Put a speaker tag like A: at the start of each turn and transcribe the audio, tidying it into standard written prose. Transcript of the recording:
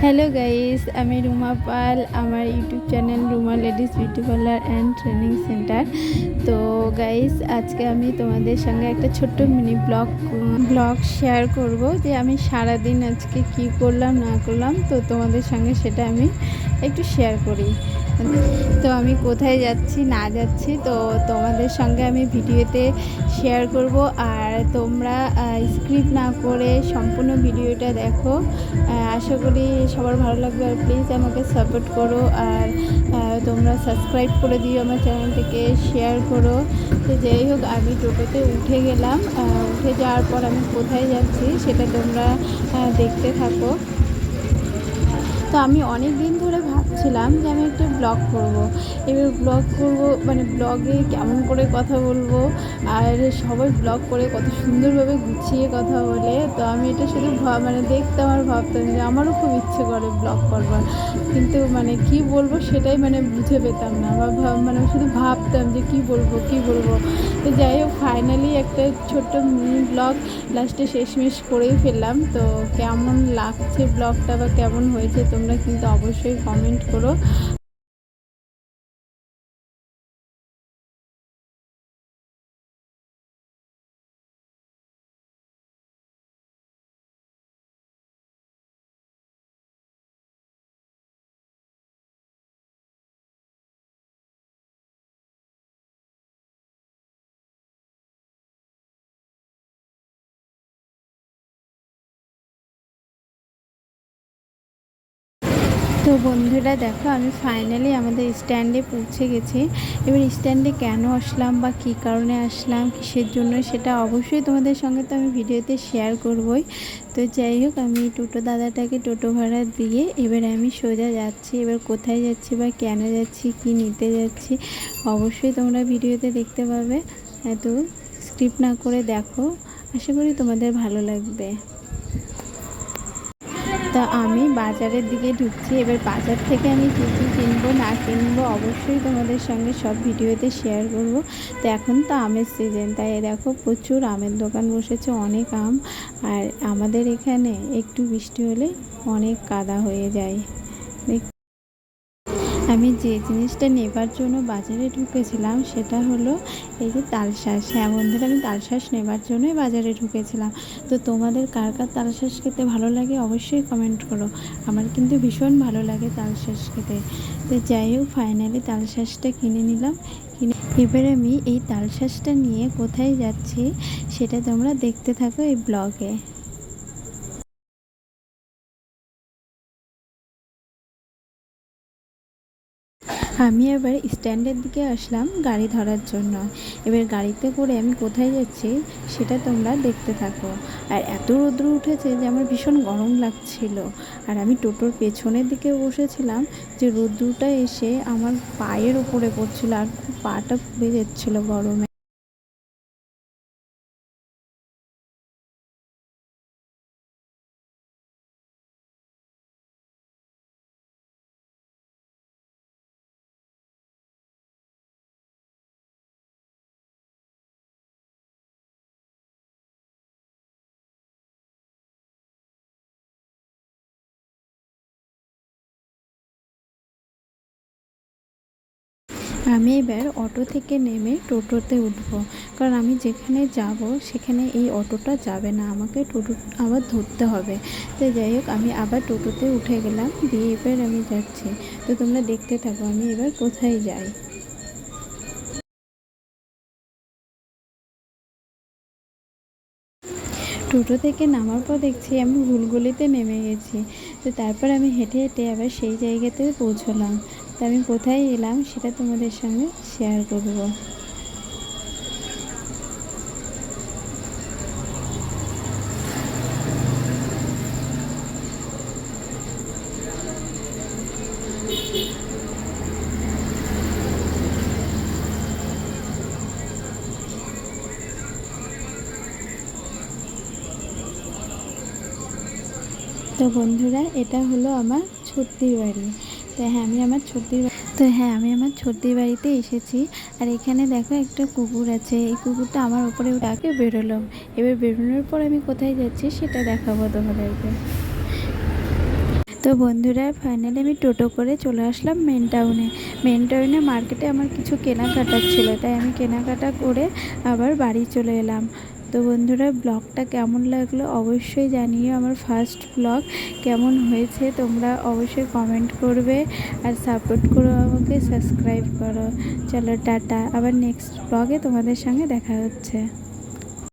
A: Hello guys, আমি রুমা পাল। আমার YouTube channel Ruma ladies beauty parlour and training centre. তো guys, আজকে আমি তোমাদের সঙ্গে একটা ছোট্ট মিনি ব্লগ শেয়ার করব যে আমি সারাদিন আজকে কি করলাম না করলাম। তো তোমাদের সঙ্গে সেটা আমি একটু শেয়ার করি। তো আমি কোথায় যাচ্ছি না যাচ্ছি তো তোমাদের সঙ্গে আমি ভিডিওতে শেয়ার করব। আর তোমরা স্ক্রিপ্ট না করে সম্পূর্ণ ভিডিওটা দেখো। আশা করি সবার ভালো লাগবে। আর প্লিজ আমাকে সাপোর্ট করো। আর তোমরা সাবস্ক্রাইব করে দিও আমার চ্যানেলটিকে, শেয়ার করো। তো যাই হোক, আমি টোটোতে উঠে গেলাম। উঠে যাওয়ার পর আমি কোথায় যাচ্ছি সেটা তোমরা দেখতে থাকো। তো আমি অনেক দিন ধরে ভাবছিলাম যে আমি একটা ব্লগ করব। এবার ব্লগ করব মানে ব্লগে কেমন করে কথা বলবো। আর সবাই ব্লগ করে কত সুন্দরভাবে গুছিয়ে কথা বলে। তো আমি এটা শুধু দেখতাম আর ভাবতাম যে আমারও খুব ইচ্ছে করে ব্লগ করবার, কিন্তু কি বলবো সেটাই বুঝে পেতাম না। বা শুধু ভাবতাম যে কি বলবো। তো যাই হোক, ফাইনালি একটা ছোট্ট মিনি ব্লগ লাস্টে শেষমেশ করেই ফেললাম। তো কেমন লাগছে ব্লগটা বা কেমন হয়েছে তোমরা কিন্তু অবশ্যই কমেন্ট করো। তো বন্ধুরা দেখো, আমি ফাইনালি আমাদের স্ট্যান্ডে পৌঁছে গেছি। এবার স্ট্যান্ডে কেন আসলাম বা কী কারণে আসলাম, কিসের জন্য, সেটা অবশ্যই তোমাদের সঙ্গে তো আমি ভিডিওতে শেয়ার করবই। তো যাই হোক, আমি টোটো দাদাটাকে টোটো ভাড়া দিয়ে এবার আমি সোজা যাচ্ছি। এবার কোথায় যাচ্ছি বা কেন যাচ্ছি, কি নিতে যাচ্ছি, অবশ্যই তোমরা ভিডিওতে দেখতে পাবে। এত স্ক্রিপ্ট না করে দেখো, আশা করি তোমাদের ভালো লাগবে। তা আমি বাজারের দিকে ঢুকছি। এবার বাজার থেকে আমি কী কী কিনবো না কিনবো অবশ্যই তোমাদের সঙ্গে সব ভিডিওতে শেয়ার করব। তো এখন তো আমের সিজন, তাই দেখো প্রচুর আমের দোকান বসেছে, অনেক আম। আর আমাদের এখানে একটু বৃষ্টি হলে অনেক কাদা হয়ে যায়। আমি যে জিনিসটা নেবার জন্য বাজারে ঢুকেছিলাম সেটা হলো এই যে তালশাঁস। হ্যাঁ বন্ধুরা, আমি তালশাঁস নেবার জন্যই বাজারে ঢুকেছিলাম। তো তোমাদের কার কার তালশাঁস খেতে ভালো লাগে অবশ্যই কমেন্ট করো। আমার কিন্তু ভীষণ ভালো লাগে তালশাঁস খেতে। তো যাই হোক, ফাইনালি তালশাঁসটা কিনে নিলাম। এবারে আমি এই তালশাঁসটা নিয়ে কোথায় যাচ্ছি সেটা তোমরা দেখতে থাকো এই ব্লগে। আমি এবার স্ট্যান্ডের দিকে আসলাম গাড়ি ধরার জন্য। এবার গাড়িতে করে আমি কোথায় যাচ্ছি সেটা তোমরা দেখতে থাকো। আর এত রৌদ্র উঠেছে যে আমার ভীষণ গরম লাগছিল। আর আমি টোটোর পেছনের দিকে বসেছিলাম যে রৌদ্রটা এসে আমার পায়ের উপরে পড়ছিল আর খুব পাটা পুড়ে যাচ্ছিলো গরমে। আমি এবার অটো থেকে নেমে টোটোতে উঠবো, কারণ আমি যেখানে যাব সেখানে এই অটোটা যাবে না, আমাকে টোটো আবার ধরতে হবে। তো যাই হোক, আমি আবার টোটোতে উঠে গেলাম, দিয়ে এবার আমি যাচ্ছি। তো তোমরা দেখতে থাকো আমি এবার কোথায় যাই। টোটো থেকে নামার পর দেখছি আমি ভুলগলিতে নেমে গেছি। তো তারপর আমি হেঁটে হেঁটে আবার সেই জায়গাতে পৌঁছলাম। তো আমি কোথায় এলাম সেটা তোমাদের সঙ্গে শেয়ার করব। তো বন্ধুরা, এটা হলো আমার ছর্দির বাড়ি। আমি আমার ছর্দির বাড়িতে এসেছি। আর এখানে দেখো একটা কুকুর আছে, এই কুকুরটা আমার উপরে ডাকে বেরোলো। এবার বেরোনোর পর আমি কোথায় যাচ্ছি সেটা দেখাবো তোমাদেরকে। তো বন্ধুরা ফাইনালি আমি টোটো করে চলে আসলাম মেন টাউনে মার্কেটে আমার কিছু কেনাকাটার ছিল, তাই আমি কেনাকাটা করে আবার বাড়ি চলে এলাম। তো বন্ধুরা ব্লগটা কেমন লাগলো অবশ্যই জানিও। আমার ফার্স্ট ব্লগ কেমন হয়েছে তোমরা অবশ্যই কমেন্ট করবে আর সাপোর্ট করো, আমাকে সাবস্ক্রাইব করো। চলো টাটা, আবার নেক্সট ব্লগে তোমাদের সঙ্গে দেখা হচ্ছে।